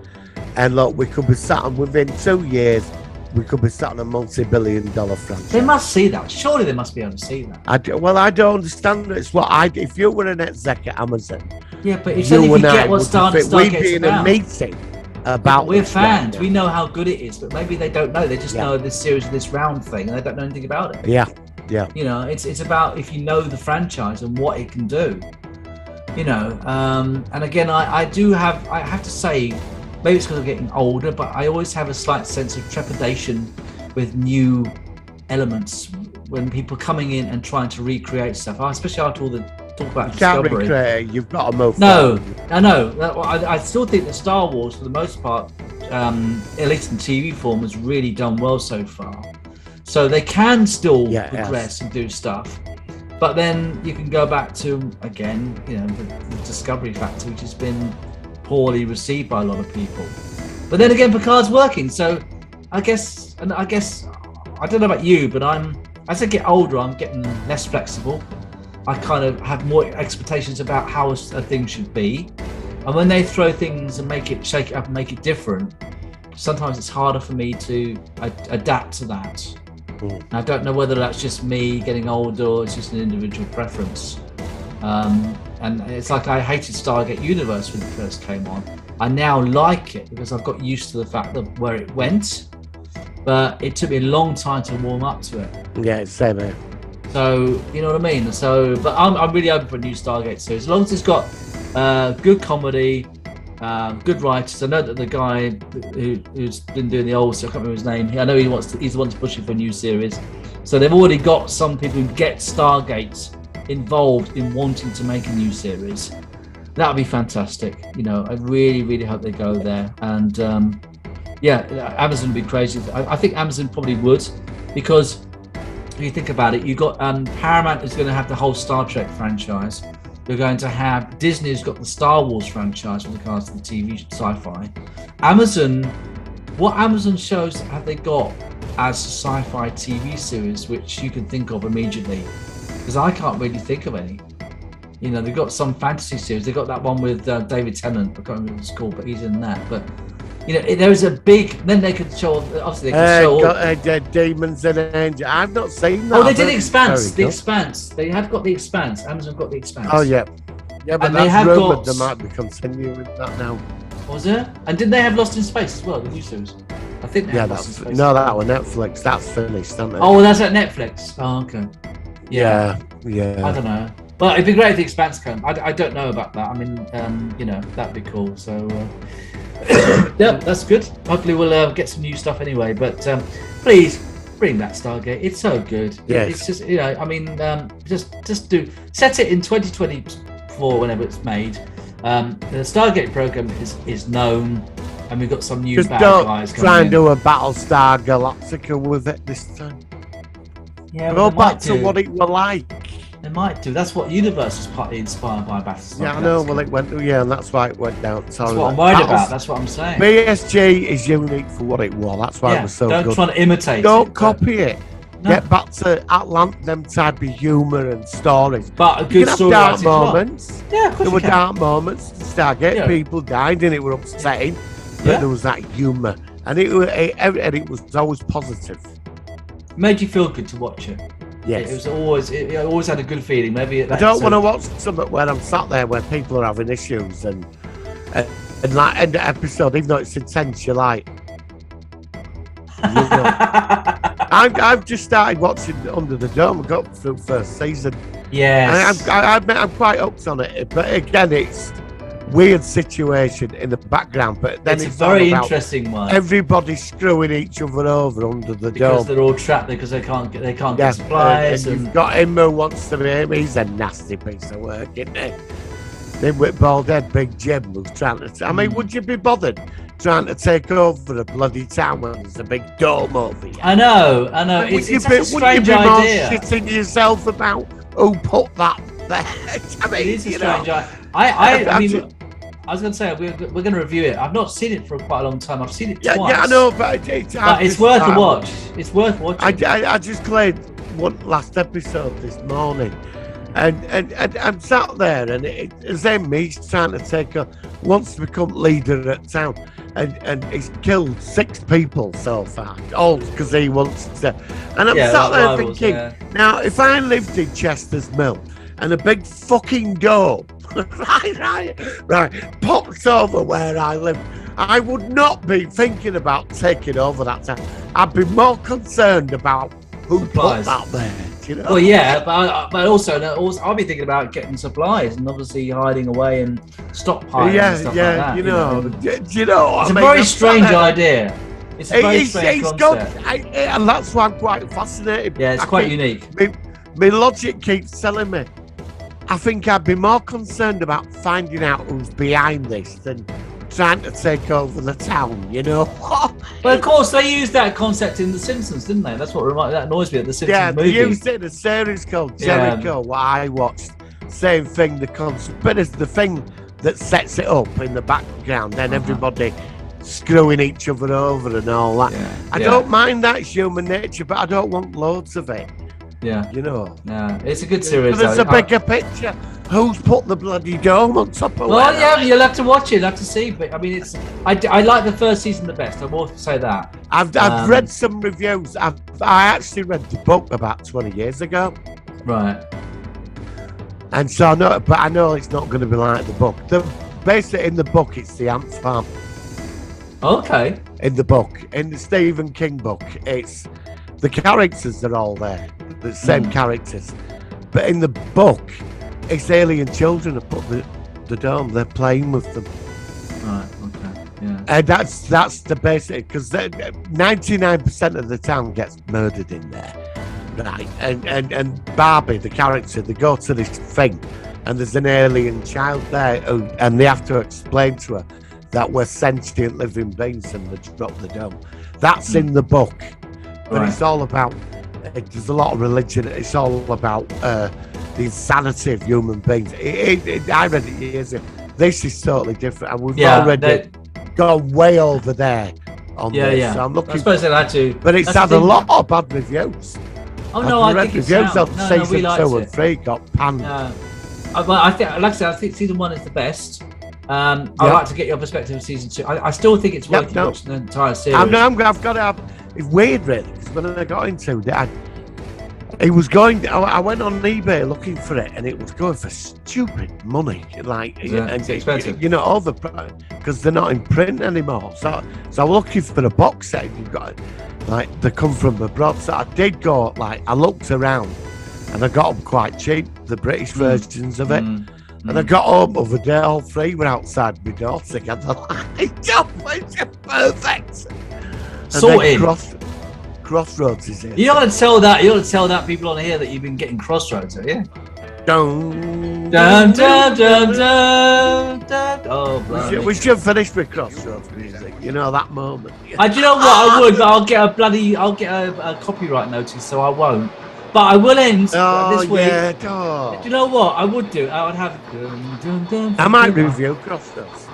and look, we could be sat on, within 2 years, we could be sat on a multi-billion-dollar franchise. They must see that. Surely they must be able to see that. I don't understand. It's if you were an exec at Amazon. Yeah, but it's only if you get what Stargate's about. We'd be in a meeting about. We're fans. We know how good it is, but maybe they don't know. They just know this series, this round thing, and they don't know anything about it. Yeah. You know, it's about if you know the franchise and what it can do. You know, and again, I have to say, maybe it's because I'm getting older, but I always have a slight sense of trepidation with new elements when people coming in and trying to recreate stuff, especially after all the talk about Discovery. Can't recreate. You've got to move. No, I know. I still think that Star Wars, for the most part, at least in TV form, has really done well so far. So they can still progress and do stuff. But then you can go back to, again, you know, the Discovery factor, which has been poorly received by a lot of people. But then again, Picard's working. So I guess, I don't know about you, but as I get older, I'm getting less flexible. I kind of have more expectations about how a thing should be. And when they throw things and shake it up and make it different, sometimes it's harder for me to adapt to that. I don't know whether that's just me getting older or it's just an individual preference. And it's like I hated Stargate Universe when it first came on. I now like it because I've got used to the fact that where it went, but it took me a long time to warm up to it. Yeah, same here. So, you know what I mean? So, but I'm really open for a new Stargate series. As long as it's got good comedy, good writers. I know that the guy who's been doing the old, so I can't remember his name. I know he's the one that's pushing for a new series. So they've already got some people who get Stargate involved in wanting to make a new series. That would be fantastic. You know, I really, really hope they go there. And Amazon would be crazy. I think Amazon probably would, because if you think about it, you've got Paramount is going to have the whole Star Trek franchise. You're going to have Disney's got the Star Wars franchise with regards to the TV Sci-Fi. What Amazon shows have they got as a Sci-Fi TV series which you can think of immediately? Because I can't really think of any. You know, they've got some fantasy series. They've got that one with David Tennant. I can't remember what it's called, but he's in that. But you know, there is a big. Then they could show. Obviously, they can show. Demons and Angels. I've not seen that. Oh, they did The Expanse. The Expanse. They have got The Expanse. Amazon got The Expanse. Oh yeah, but and that's rumored they might be continuing with that now. Was it? And didn't they have Lost in Space as well? The new series. think they Yeah, have that's what's-his-face. that was Netflix. That's finished, isn't it? Oh, that's at Netflix. Oh, okay. yeah. I don't know. Well, it'd be great if the Expanse came. I don't know about that. I mean, that'd be cool. So, yeah, that's good. Hopefully, we'll get some new stuff anyway. But please bring that Stargate. It's so good. Yes. It's just just set it in 2024 whenever it's made. The Stargate program is known, and we've got some new Just bad don't guys coming try and in. do a Battlestar Galactica with it this time. Yeah, Go but they might back to do. what it was like. They might do. That's what Universe was partly inspired by Battlestar. Yeah, I know. Galactica. Well, it went. Yeah, and that's why it went down. That's what I'm worried about. That's what I'm saying. BSG is unique for what it was. That's why it was so don't good. try to imitate Don't it. copy it. No. Get back to them type of humour and stories. But a You good can have story. dark moments. Yeah, of course There you were can. dark moments. Stargate, Yeah. people died, and it were upsetting. But Yeah. there was that humour, and it was always positive. Made you feel good to watch it. Yes. It always had a good feeling. Maybe I don't want to watch something where I'm sat there where people are having issues and like end the episode, even though it's intense, you're like, you know. I've just started watching Under the Dome. I got through first season. Yes. I'm quite hooked on it, but again, it's weird situation in the background. But then it's a it's very all about interesting one. everybody screwing each other over under the Because dome. they're all trapped there because they can't Yeah, get supplies. and you've got him who wants to be him. He's a nasty piece of work, isn't he? Then with bald head Big Jim who's trying to. I mean, would you be bothered trying to take over a bloody town when there's a big dome over you? I know. Would It's you such a would strange you be more idea. shitting yourself about who put that there? I mean, It is a you know, strange idea. I I've mean, ju- I was going to say we're going to review it. I've not seen it for quite a long time. I've seen it yeah, twice. I know, but It's worth a watch. It's worth watching. I just played one last episode this morning, and I'm sat there, and it's him. He's trying to wants to become leader at town, and he's killed 6 people so far, all because he wants to. And I'm sat there rivals, thinking, yeah. now if I lived in Chester's Mill and a big fucking dome, right, popped over where I live, I would not be thinking about taking over that town. I'd be more concerned about who Supplies. put that there. You know? Well, yeah, but also I'll be thinking about getting supplies and obviously hiding away and stockpiling and stuff like that. you know. Do you know what It's I a mean? very I'm strange sat there- idea. It's a very strange He's got, concept. and that's why I'm quite fascinated. Yeah, it's I quite keep- unique. My logic keeps telling me, I think I'd be more concerned about finding out who's behind this than trying to take over the town, you know? But of course, they used that concept in The Simpsons, didn't they? That's what that annoys me at The Simpsons Yeah, they movie. used it in a series called Yeah. Jericho, what I watched. Same thing, but it's the thing that sets it up in the background, then everybody screwing each other over and all that. Yeah, I yeah. don't mind that, it's human nature, but I don't want loads of it, Yeah, you know? yeah, it's a good series. But there's though. a bigger picture. Who's put the bloody dome on top of Well, where yeah, I- you'll have to watch it. You'll have to see. But I mean, I like the first season the best. I will say that. I've read some reviews. I actually read the book about 20 years ago. Right. And so I know it's not going to be like the book. Basically, in the book, it's the ant farm. Okay. In the book, in the Stephen King book, it's the characters are all there, the same characters. But in the book, it's alien children that put the dome. They're playing with them, Right. Okay. Yeah. and that's the basic. Because 99% of the town gets murdered in there, right? And Barbie, the character, they go to this thing, and there's an alien child there, and they have to explain to her that we're sentient living beings and they drop the dome. That's in the book, but Right. it's all about. There's a lot of religion. It's all about the insanity of human beings. I read it years ago. This is totally different, and we've already gone way over there on Yeah, this. yeah. So I'm looking, I suppose they had to. but it's that's the had a thing. lot of bad reviews. Oh no, I've I read think it's reviews out. of No, season we liked 2 and it. 3 got panned. Well, I think, like I said, I think season 1 is the best. I'd like to get your perspective of season 2. I still think it's worth watching the entire series. I've got to have. It's weird, really, because when I got into it, It was going. I went on eBay looking for it, and it was going for stupid money. Like, It's expensive. You know, all the because they're not in print anymore. So I'm looking for a box set. You've got like they come from abroad. So I did go. Like, I looked around, and I got them quite cheap. The British versions of it. And I got home the other day, all three were outside my door together. Like, it's perfect. Sorted. Crossroads is it? You don't tell that. You don't tell that people on here that you've been getting Crossroads, are you? Dun, Dun, dun, dun, dun, dun. Oh, blimey. we should finish with Crossroads music. You know that moment. Do you know what? I would, but I'll get a copyright notice, so I won't. But I will end this week. Yeah, Do you know what I would do? I would have. I might review Crossroads.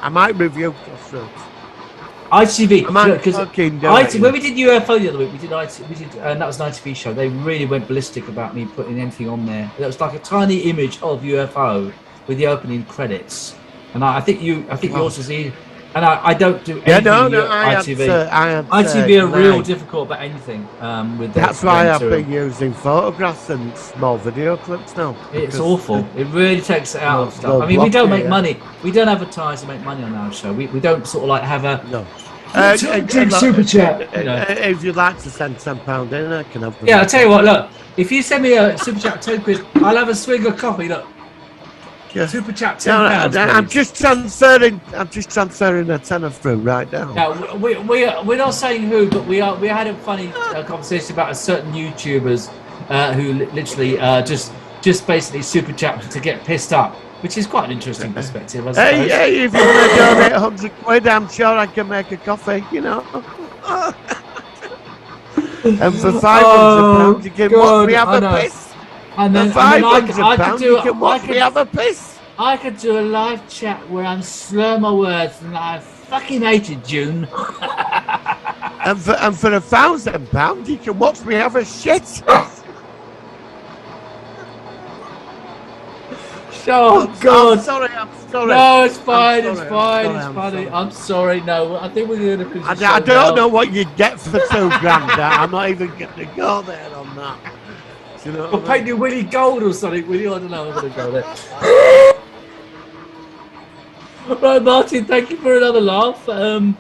ITV. I might Because fucking do when we did UFO the other week, we did, and that was an ITV show. They really went ballistic about me putting anything on there. It was like a tiny image of UFO with the opening credits. And I think yours is easy. And I don't do anything ITV. ITV are real difficult about anything. That's why I've been using photographs and small video clips now. It's awful. It really takes it out of stuff. I mean, we don't make money. We don't advertise and make money on our show. We don't sort of like have a... No. Super chat. If you'd like to send £10 in, I can have them. Yeah, I'll tell you what, look. If you send me a super chat 10 quid, I'll have a swig of coffee, look. Yeah. Super chat £10. I'm just transferring a tenner through right now. Now, we're not saying who, but we had a funny conversation about a certain YouTubers who literally just basically super chat to get pissed up, which is quite an interesting perspective, I suppose. Hey, if you want to donate 100 quid, I'm sure I can make a coffee, you know. And for £500, you can watch me have a piss. And then £500, you can watch me have a piss. I could do a live chat where I'm slur my words and I fucking hated June. and for £1,000, you can watch me have a shit. Oh God! I'm sorry. No, it's fine. It's funny. I'm sorry. No, I think we're going to finish. I don't know what you get for £2 grand. I'm not even going to go there on that. You know, we'll paint you Willie Gold or something with you. I don't know. I'm going to go there. Right, Martin. Thank you for another laugh. We're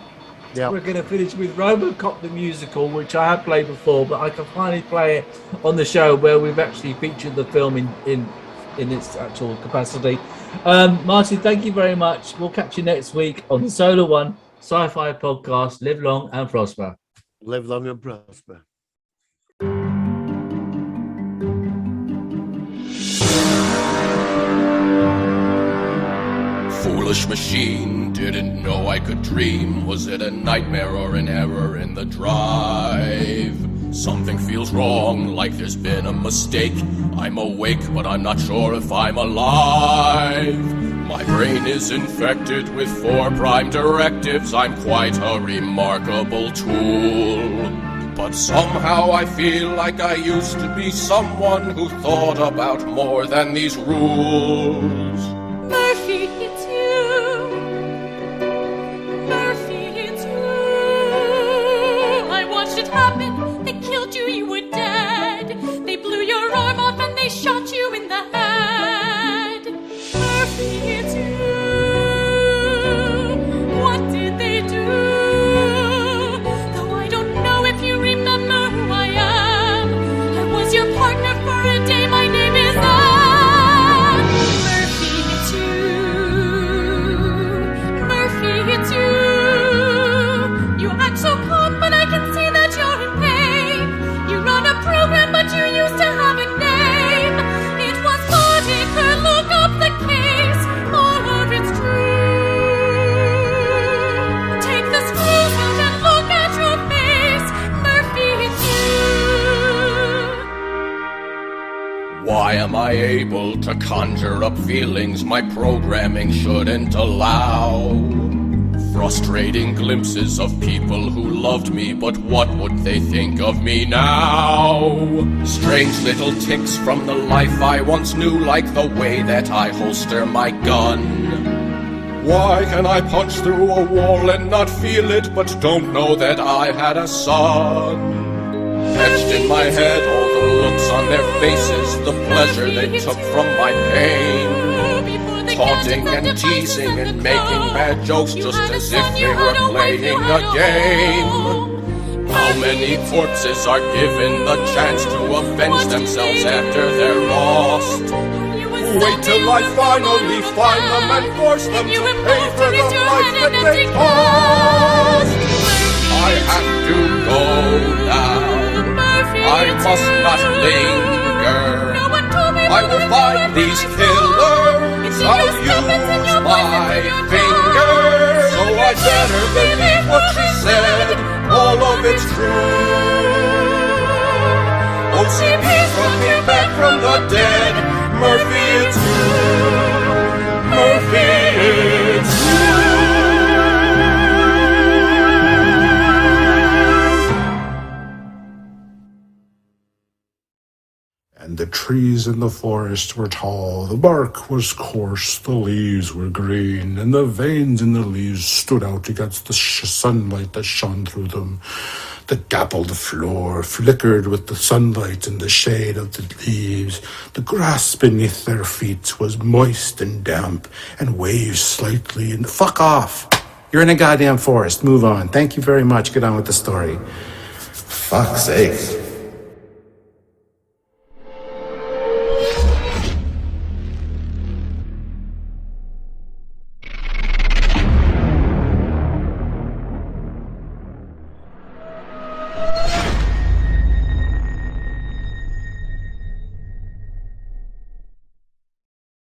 going to finish with Robocop the musical, which I have played before, but I can finally play it on the show where we've actually featured the film in its actual capacity. Martin, thank you very much. We'll catch you next week on the Solar One Sci-Fi podcast. Live long and prosper. Live long and prosper. Foolish machine, didn't know I could dream. Was it a nightmare or an error in the drive? Something feels wrong, like there's been a mistake. I'm awake, but I'm not sure if I'm alive. My brain is infected with 4 prime directives. I'm quite a remarkable tool. But somehow I feel like I used to be someone who thought about more than these rules. Murphy, it's you. Murphy, it's you. I watched it happen. They killed you, you were dead. They blew your arm off and they shot you in the head. Murphy, it's you. What did they do? Though I don't know if you remember who I am. I was your partner for a day. My name is Anne. Murphy, it's you. Murphy, it's you. You act so calm, but I can see that you're in pain. You run a program, but you used to have a name. It was Monica, look up the case, all of it's true. Take the screws out and look at your face. Murphy, it's you. Why am I able to conjure up feelings my programming shouldn't allow? Frustrating glimpses of people who loved me, but what would they think of me now? Strange little ticks from the life I once knew, like the way that I holster my gun. Why can I punch through a wall and not feel it, but don't know that I had a son? Etched in my head all the looks on their faces, the pleasure they took from my pain. Taunting and teasing and making bad jokes just as if they were playing a game. How many corpses are given the chance to avenge themselves after they're lost? Wait till I finally find them and force them to pay for the life that they cost. I have to go now. I must not linger. I will find these killers. I'll use my finger. So I better believe what she said. All of it's true. OCP's coming back from the dead. Murphy, it's you. Murphy, it's you. And the trees in the forest were tall, the bark was coarse, the leaves were green, and the veins in the leaves stood out against the sunlight that shone through them. The dappled floor flickered with the sunlight and the shade of the leaves. The grass beneath their feet was moist and damp, and waved slightly. And fuck off! You're in a goddamn forest. Move on. Thank you very much. Get on with the story. Fuck's sake.